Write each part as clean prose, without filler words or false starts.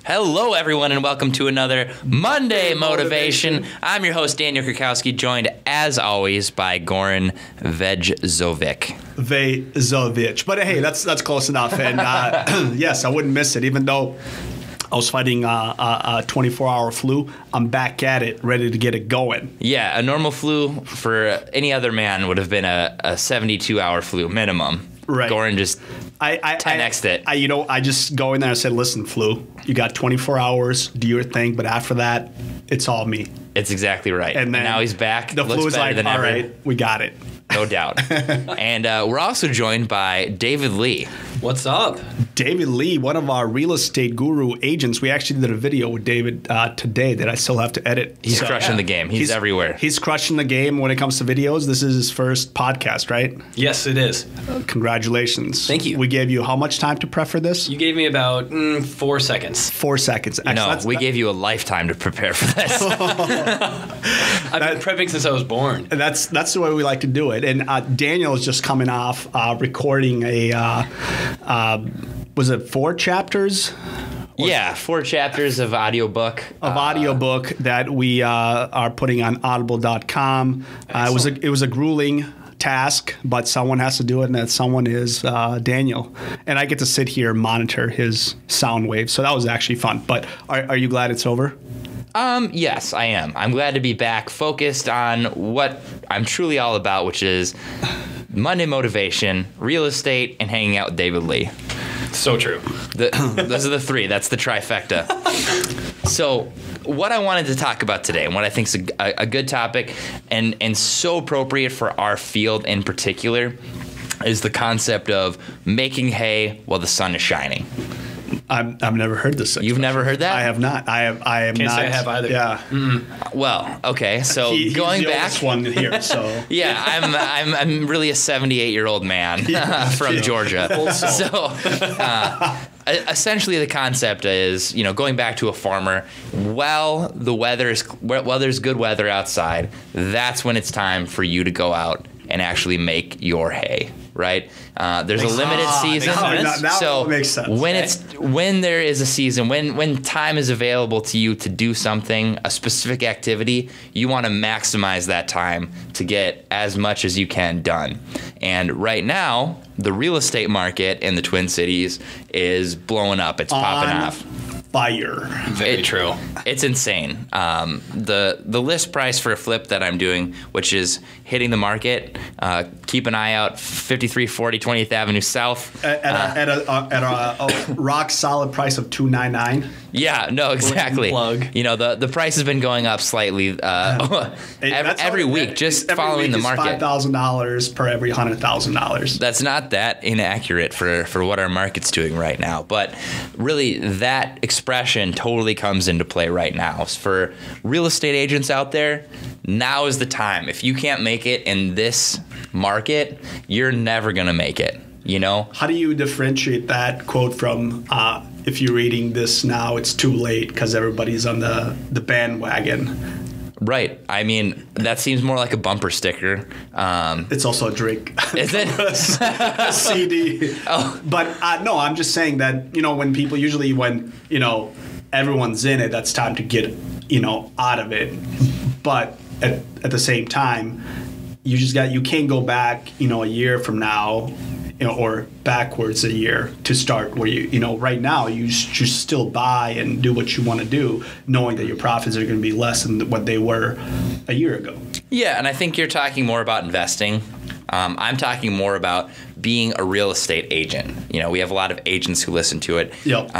Hello, everyone, and welcome to another Monday Motivation. I'm your host, Daniel Krakowski, joined, as always, by Goran Vejovic. But hey, that's close enough. And yes, I wouldn't miss it, even though I was fighting a 24-hour flu. I'm back at it, ready to get it going. Yeah, a normal flu for any other man would have been a 72-hour flu minimum. Right. Goran just 10x'd it. I just go in there and said, listen, flu, you got 24 hours, do your thing, but after that, it's all me. It's exactly right. And now he's back. The flu's like, all right, we got it. No doubt. And we're also joined by David Lee. What's up? David Lee, one of our real estate guru agents. We actually did a video with David today that I still have to edit. He's crushing the game. He's everywhere. He's crushing the game when it comes to videos. This is his first podcast, right? Yes, it is. Congratulations. Thank you. We gave you how much time to prep for this? You gave me about 4 seconds. 4 seconds. No, we gave you a lifetime to prepare for this. I've been prepping since I was born. And that's the way we like to do it. And Daniel is just coming off recording a, was it 4 chapters? Yeah, 4 chapters of audiobook. Audiobook that we are putting on audible.com. It was a grueling task, but someone has to do it, and that someone is Daniel. And I get to sit here and monitor his sound waves. So that was actually fun. But are you glad it's over? Yes, I am. I'm glad to be back, focused on what I'm truly all about, which is Monday motivation, real estate, and hanging out with David Lee. So true. Those are the 3. That's the trifecta. So what I wanted to talk about today, and what I think is a good topic and so appropriate for our field in particular, is the concept of making hay while the sun is shining. I've never heard this expression. You've never heard that? I have not. I am Can't not. say I have either. Yeah. Well, okay. So He's going the back, oldest one here. So yeah, I'm really a 78-year-old man from Georgia. So essentially, the concept is, going back to a farmer. While there's good weather outside, that's when it's time for you to go out and actually make your hay. Right? There's a limited season. Now it makes sense. When there is a season, when time is available to you to do something, a specific activity, you want to maximize that time to get as much as you can done. And right now, the real estate market in the Twin Cities is blowing up. It's popping off. Fire. Very true. It's insane. The list price for a flip that I'm doing, which is hitting the market, keep an eye out, 5340 20th Avenue South. At a rock solid price of $299. Yeah, no, exactly. Plug. The price has been going up slightly every week, just following the market. $5,000 per every $100,000. That's not that inaccurate for what our market's doing right now. But really, that expression totally comes into play right now. For real estate agents out there, now is the time. If you can't make it in this market, you're never going to make it. How do you differentiate that quote from if you're reading this now, it's too late because everybody's on the bandwagon? Right. I mean, that seems more like a bumper sticker. It's also a drink. Is it? a CD. Oh. But no, I'm just saying that, when people usually when everyone's in it, that's time to get, out of it. But at the same time, you can't go back, a year from now, or backwards a year to start where right now you should still buy and do what you want to do, knowing that your profits are going to be less than what they were a year ago. Yeah, and I think you're talking more about investing. I'm talking more about being a real estate agent. We have a lot of agents who listen to it. Yep.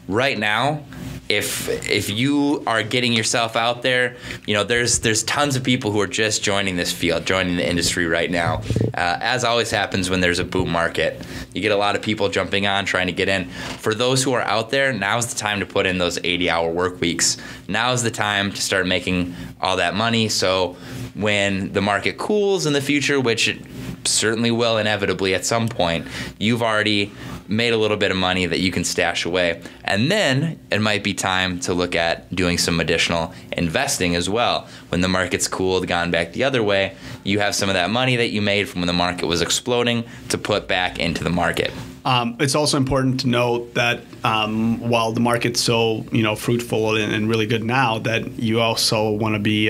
Right now, if you are getting yourself out there, there's tons of people who are just joining this field, joining the industry right now. As always happens when there's a boom market, you get a lot of people jumping on, trying to get in. For those who are out there, now's the time to put in those 80-hour work weeks. Now's the time to start making all that money. So when the market cools in the future, which it certainly will inevitably at some point, you've already made a little bit of money that you can stash away. And then it might be time to look at doing some additional investing as well. When the market's cooled, gone back the other way, you have some of that money that you made from when the market was exploding to put back into the market. It's also important to note that while the market's so fruitful and really good now, that you also want to be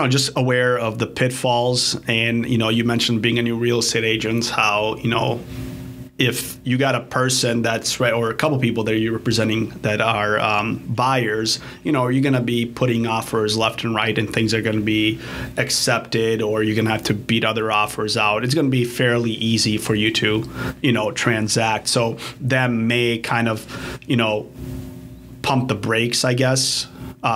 just aware of the pitfalls. And you mentioned being a new real estate agent, how if you got a person that's right, or a couple people that you're representing that are buyers, are you going to be putting offers left and right and things are going to be accepted, or you're going to have to beat other offers out? It's going to be fairly easy for you to, transact. So that may kind of, pump the brakes, I guess,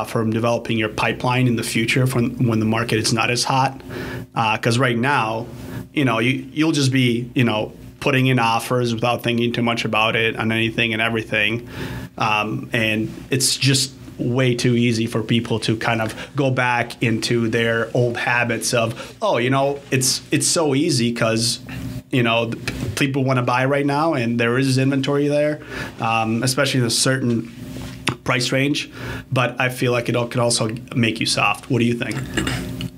from developing your pipeline in the future when the market is not as hot. Because right now, you'll just be, putting in offers without thinking too much about it on anything and everything. And it's just way too easy for people to kind of go back into their old habits of, it's so easy because, people want to buy right now and there is inventory there, especially in a certain price range. But I feel like it could also make you soft. What do you think?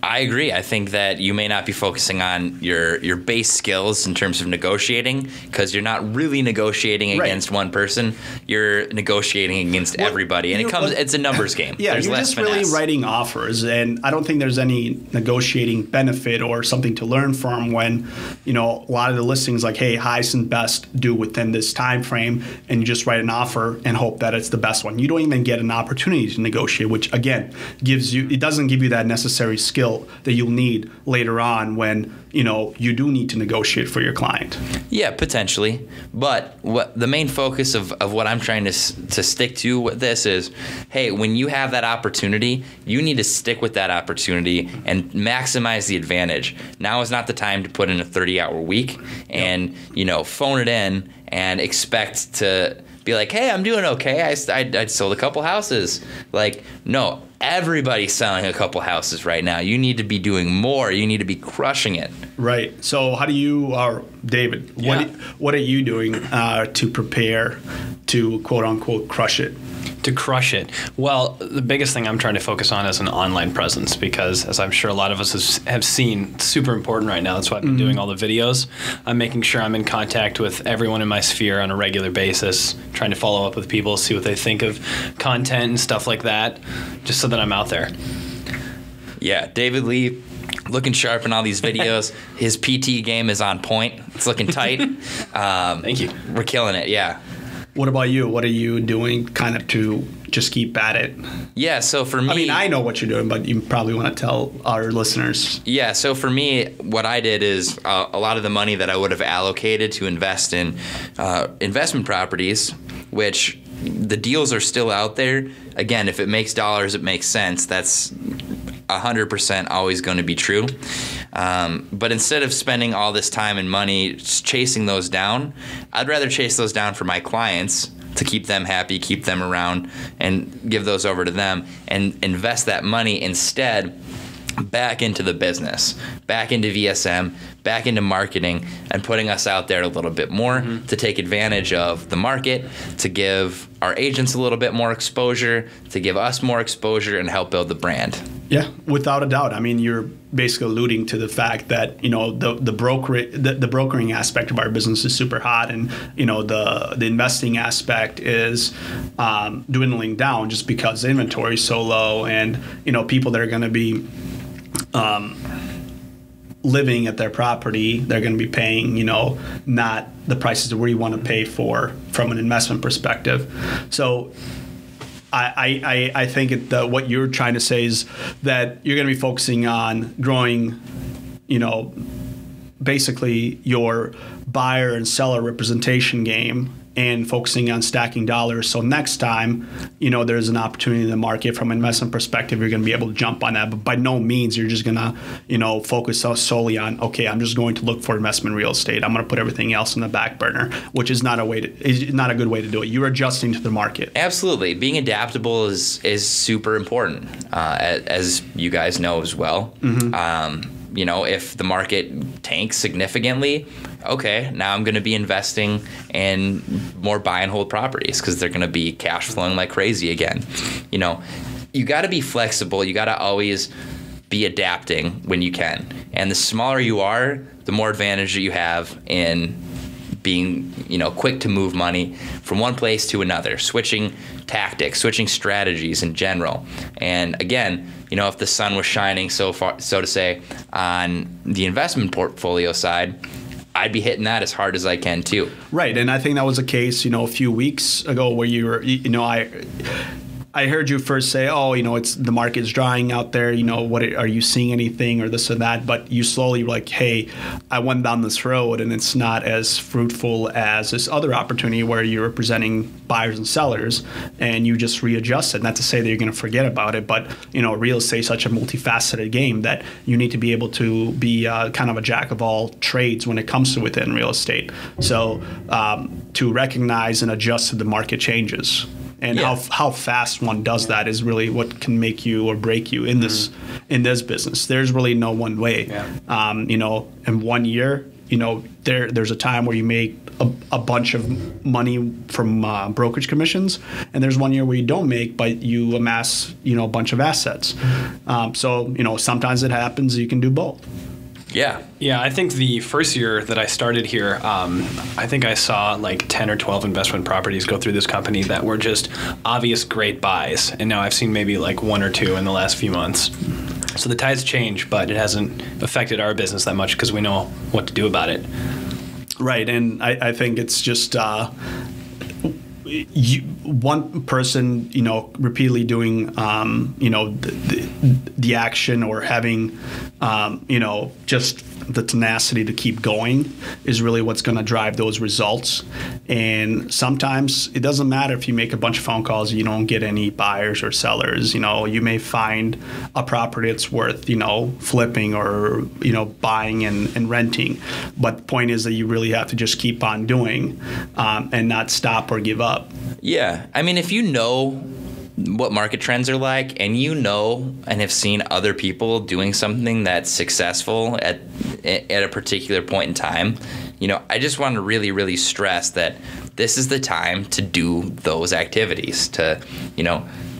I agree. I think that you may not be focusing on your base skills in terms of negotiating, because you're not really negotiating against one person. You're negotiating against everybody, and it's a numbers game. Yeah, there's you're less just finesse. really writing offers, and I don't think there's any negotiating benefit or something to learn from when a lot of the listings like, hey, highest and best due within this time frame, and you just write an offer and hope that it's the best one. You don't even get an opportunity to negotiate, which again doesn't give you that necessary skill that you'll need later on when you do need to negotiate for your client. Yeah, potentially. But the main focus of what I'm trying to stick to with this is, hey, when you have that opportunity, you need to stick with that opportunity and maximize the advantage. Now is not the time to put in a 30-hour week and phone it in and expect to be like, hey, I'm doing okay. I sold a couple houses. Like, no, everybody's selling a couple houses right now. You need to be doing more. You need to be crushing it. Right. So how do you, David, what are you doing to prepare to quote unquote crush it? To crush it. Well, the biggest thing I'm trying to focus on is an online presence, because as I'm sure a lot of us have seen, it's super important right now. That's why I've been doing all the videos. I'm making sure I'm in contact with everyone in my sphere on a regular basis, trying to follow up with people, see what they think of content and stuff like that, just so that I'm out there. Yeah, David Lee, looking sharp in all these videos. His PT game is on point. It's looking tight. Thank you. We're killing it, yeah. What about you? What are you doing kind of to just keep at it? Yeah, so for me... I mean, I know what you're doing, but you probably want to tell our listeners. Yeah, so for me, what I did is a lot of the money that I would have allocated to invest in investment properties, which the deals are still out there. Again, if it makes dollars, it makes sense. That's 100% always going to be true. But instead of spending all this time and money chasing those down, I'd rather chase those down for my clients to keep them happy, keep them around, and give those over to them and invest that money instead back into the business, back into VSM, back into marketing, and putting us out there a little bit more to take advantage of the market, to give our agents a little bit more exposure, to give us more exposure, and help build the brand. Yeah, without a doubt. I mean, you're basically alluding to the fact that the brokering aspect of our business is super hot, and the investing aspect is dwindling down just because the inventory is so low, and people that are going to be living at their property, they're going to be paying, not the prices that we want to pay for from an investment perspective. So I think what you're trying to say is that you're going to be focusing on growing, basically your buyer and seller representation game and focusing on stacking dollars. So next time, there's an opportunity in the market from an investment perspective, you're going to be able to jump on that. But by no means you're just going to, focus solely on, okay, I'm just going to look for investment real estate. I'm going to put everything else in the back burner, which is not a good way to do it. You're adjusting to the market. Absolutely. Being adaptable is super important, as you guys know as well. Mm-hmm. If the market tanks significantly, okay, now I'm going to be investing in more buy and hold properties because they're going to be cash flowing like crazy again. You got to be flexible. You got to always be adapting when you can. And the smaller you are, the more advantage that you have in being, quick to move money from one place to another, switching tactics, switching strategies in general. And again, if the sun was shining so to say, on the investment portfolio side, I'd be hitting that as hard as I can too. Right, and I think that was the case, a few weeks ago where you were, I heard you first say, it's the market's drying out there. What are you seeing anything or this or that? But you slowly were like, hey, I went down this road and it's not as fruitful as this other opportunity where you're representing buyers and sellers and you just readjusted. Not to say that you're going to forget about it, but real estate is such a multifaceted game that you need to be able to be kind of a jack of all trades when it comes to within real estate. So to recognize and adjust to the market changes. And how fast one does that is really what can make you or break you in this business. There's really no one way. Yeah. In 1 year, there's a time where you make a bunch of money from brokerage commissions, and there's 1 year where you don't make, but you amass a bunch of assets. So sometimes it happens. You can do both. Yeah, I think the first year that I started here, I think I saw like 10 or 12 investment properties go through this company that were just obvious great buys. And now I've seen maybe like 1 or 2 in the last few months. So the tides change, but it hasn't affected our business that much because we know what to do about it. Right, and I think it's just one person, repeatedly doing, the action or having, just the tenacity to keep going is really what's going to drive those results. And sometimes it doesn't matter if you make a bunch of phone calls, you don't get any buyers or sellers. You may find a property that's worth, flipping or, buying and renting. But the point is that you really have to just keep on doing and not stop or give up. Yeah. I mean, if you know what market trends are like and and have seen other people doing something that's successful at a particular point in time, I just want to really, really stress that this is the time to do those activities.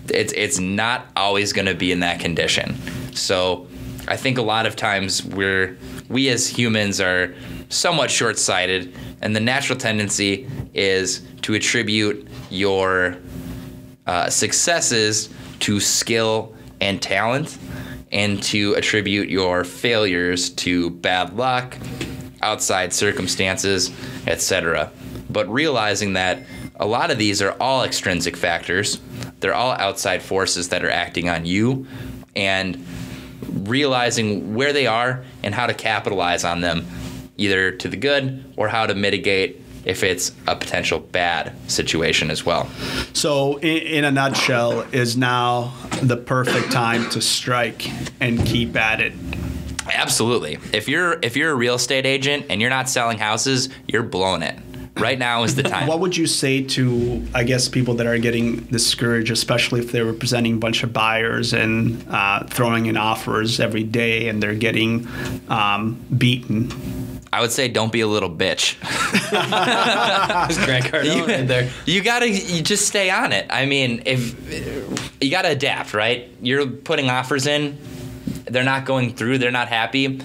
It's not always going to be in that condition. So I think a lot of times we as humans are somewhat short-sighted, and the natural tendency is to attribute your successes to skill and talent, and to attribute your failures to bad luck, outside circumstances, etc. But realizing that a lot of these are all extrinsic factors, they're all outside forces that are acting on you, and realizing where they are and how to capitalize on them, either to the good or how to mitigate if it's a potential bad situation as well. So in a nutshell, is now the perfect time to strike and keep at it? Absolutely. If you're a real estate agent and you're not selling houses, you're blowing it. Right now is the time. What would you say to, I guess, people that are getting discouraged, especially if they're representing a bunch of buyers and throwing in offers every day and they're getting beaten? I would say don't be a little bitch. Grant Cardone right there. You just stay on it. I mean, if you got to adapt, right? You're putting offers in, they're not going through, they're not happy.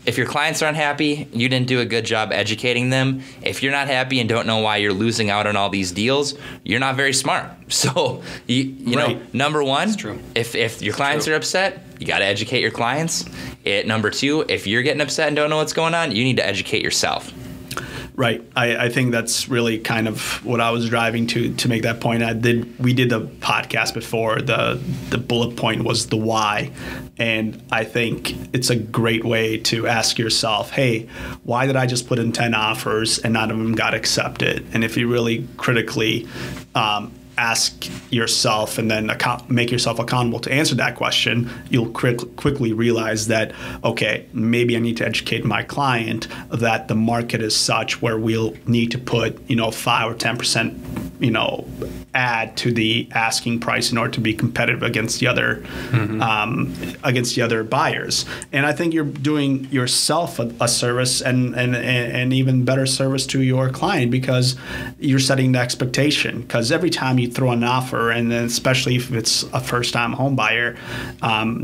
If your clients aren't happy, you didn't do a good job educating them. If you're not happy and don't know why you're losing out on all these deals, you're not very smart. So, you know, number one, if your clients are upset, you got to educate your clients. Number two, if you're getting upset and don't know what's going on, you need to educate yourself. Right. I think that's really kind of what I was driving to make that point. We did the podcast before. The bullet point was the why. And I think it's a great way to ask yourself, hey, why did I just put in 10 offers and none of them got accepted? And if you really critically ask yourself and then make yourself accountable to answer that question, you'll quickly realize that, okay, maybe I need to educate my client that the market is such where we'll need to put, 5 or 10%, add to the asking price in order to be competitive against the other buyers. And I think you're doing yourself a service and even better service to your client, because you're setting the expectation. Because every time you throw an offer, and then especially if it's a first-time home buyer,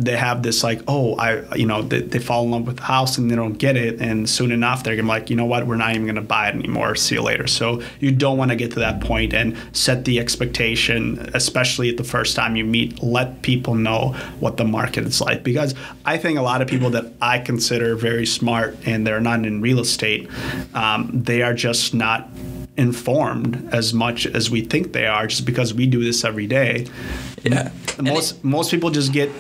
they have this like, they fall in love with the house and they don't get it, and soon enough they're gonna be like, you know what, we're not even gonna buy it anymore. See you later. So you don't want to get to that point, and set the expectation, especially at the first time you meet. Let people know what the market is like, because I think a lot of people that I consider very smart and they're not in real estate, they are just not informed as much as we think they are, just because we do this every day. Yeah. Most people just get,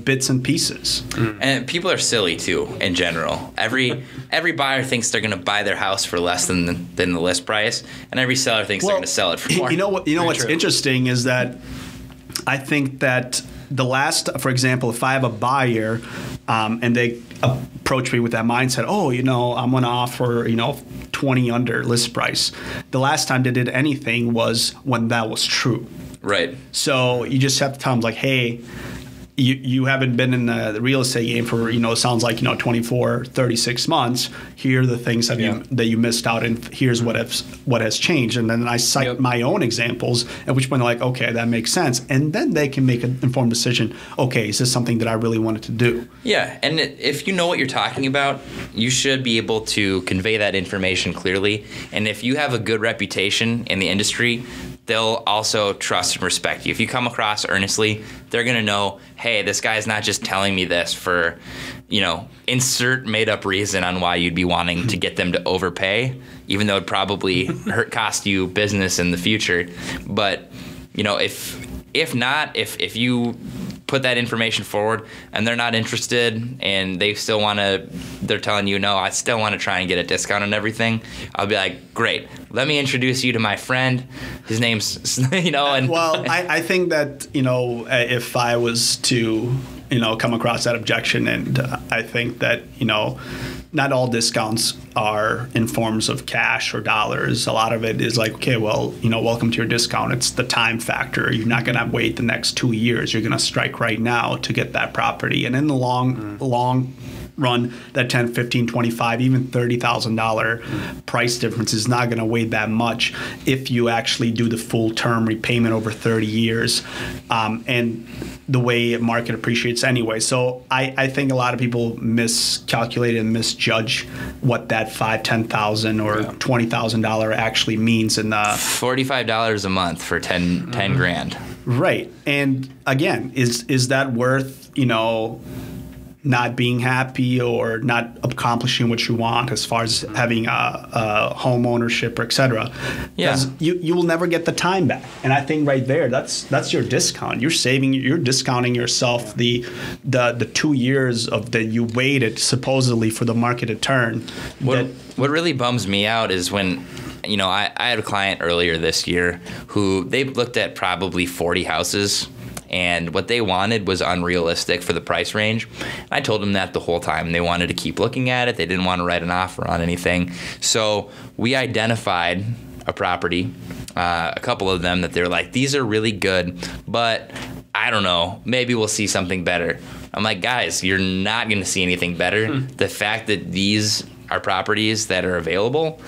bits and pieces. And people are silly too in general. Every buyer thinks they're going to buy their house for less than the list price, and every seller thinks they're going to sell it for more. What's interesting is that I think that for example, if I have a buyer and they approach me with that mindset, I'm going to offer, 20 under list price. The last time they did anything was when that was true. Right. So you just have to tell them like, hey, you haven't been in the real estate game for, it sounds like, 24, 36 months. Here are the things that you missed out, and here's what has changed. And then I cite my own examples, at which point they're like, okay, that makes sense. And then they can make an informed decision. Okay, is this something that I really wanted to do? Yeah, and if you know what you're talking about, you should be able to convey that information clearly. And if you have a good reputation in the industry, they'll also trust and respect you. If you come across earnestly, they're going to know, hey, this guy's not just telling me this for, insert made up reason on why you'd be wanting to get them to overpay, even though it'd probably cost you business in the future. But, if you put that information forward and they're not interested and they still they're telling you, no, I still want to try and get a discount on everything, I'll be like, great, let me introduce you to my friend. His name's, and. Well, I think that, if I was to, come across that objection, and I think that, not all discounts are in forms of cash or dollars. A lot of it is like, okay, well, welcome to your discount. It's the time factor. You're not going to wait the next 2 years. You're going to strike right now to get that property. And in the long run, that $10, $15, $25, even $30,000 price difference is not going to weigh that much if you actually do the full term repayment over 30 years. And the way market appreciates anyway. So I think a lot of people miscalculate and misjudge what that $5,000, $10,000 or $20,000 actually means in the $45 a month for 10 grand. Right. And again, is that worth, not being happy or not accomplishing what you want as far as having a home ownership or et cetera? Because you will never get the time back. And I think right there, that's your discount. You're discounting yourself the 2 years that you waited supposedly for the market to turn. What really bums me out is when, I had a client earlier this year who they looked at probably 40 houses. And what they wanted was unrealistic for the price range. I told them that the whole time. They wanted to keep looking at it. They didn't want to write an offer on anything. So we identified a property, a couple of them that they're like, these are really good, but I don't know, maybe we'll see something better. I'm like, guys, you're not going to see anything better. The fact that these are properties that are available,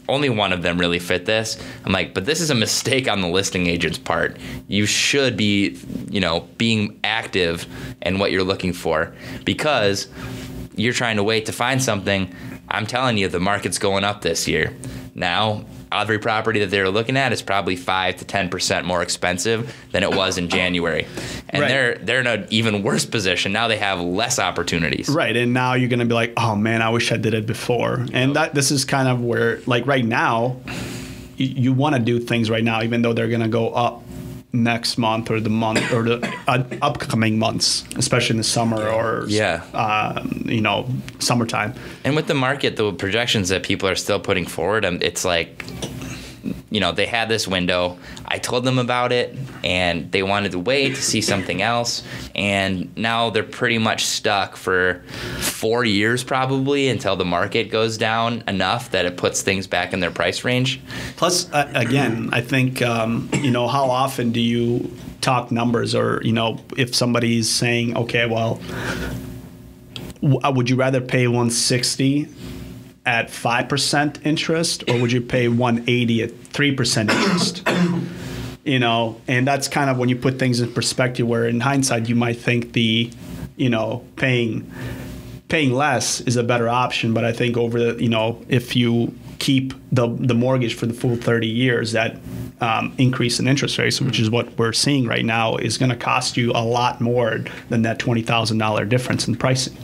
only one of them really fit this. I'm like, but this is a mistake on the listing agent's part. You should be, being active in what you're looking for, because you're trying to wait to find something. I'm telling you, the market's going up this year. Now, every property that they were looking at is probably 5 to 10% more expensive than it was in January. And they're in an even worse position. Now they have less opportunities. Right. And now you're going to be like, oh, man, I wish I did it before. And this is kind of where, like right now, you want to do things right now, even though they're going to go up next month or the upcoming months, especially in the summer or summertime. And with the market, the projections that people are still putting forward, it's like, they had this window. I told them about it, and they wanted to wait to see something else. And now they're pretty much stuck for 4 years probably until the market goes down enough that it puts things back in their price range. Plus, again, I think, how often do you talk numbers or, if somebody's saying, okay, well, would you rather pay $160 at 5% interest, or would you pay $180 at 3% interest? And that's kind of when you put things in perspective, where in hindsight you might think the, paying less is a better option. But I think over the, if you keep the mortgage for the full 30 years, that increase in interest rates, which is what we're seeing right now, is going to cost you a lot more than that $20,000 difference in pricing.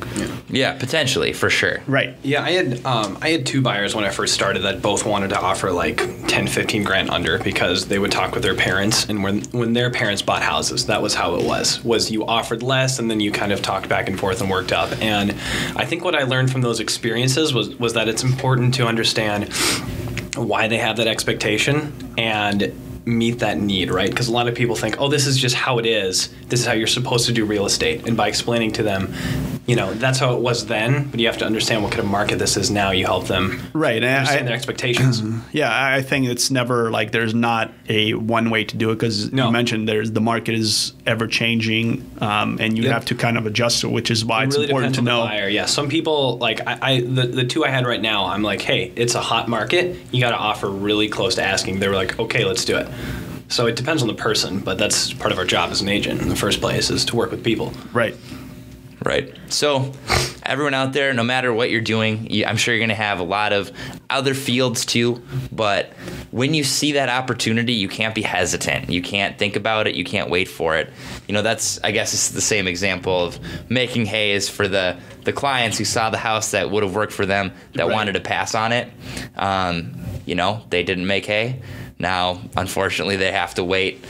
Yeah, potentially, for sure. Right. Yeah, I had two buyers when I first started that both wanted to offer like 10, 15 grand under, because they would talk with their parents, and when their parents bought houses, that was how it was you offered less and then you kind of talked back and forth and worked up. And I think what I learned from those experiences was that it's important to understand why they have that expectation and meet that need, right? Because a lot of people think, oh, this is just how it is. This is how you're supposed to do real estate. And by explaining to them, that's how it was then, but you have to understand what kind of market this is now. You help them understand their expectations. Yeah, I think it's never like there's not a one way to do it, because you mentioned the market is ever changing, and you have to kind of adjust to it, which is why it's really important to know. Buyer. Yeah, some people, like the two I had right now, I'm like, hey, it's a hot market. You got to offer really close to asking. They were like, okay, let's do it. So it depends on the person, but that's part of our job as an agent in the first place, is to work with people. Right. Right. So everyone out there, no matter what you're doing, I'm sure you're going to have a lot of other fields too. But when you see that opportunity, you can't be hesitant. You can't think about it. You can't wait for it. I guess it's the same example of making hay is for the clients who saw the house that would have worked for them, that wanted to pass on it. They didn't make hay. Now, unfortunately, they have to wait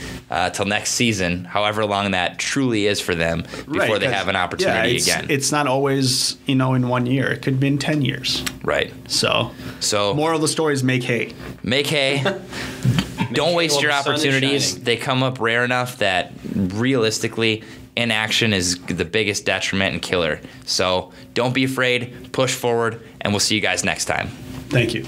till next season, however long that truly is for them, before they have an opportunity again. It's not always, in 1 year. It could be in 10 years. Right. So moral of the story is make hay. Make hay. Don't waste your opportunities. They come up rare enough that realistically, inaction is the biggest detriment and killer. So don't be afraid. Push forward, and we'll see you guys next time. Thank you.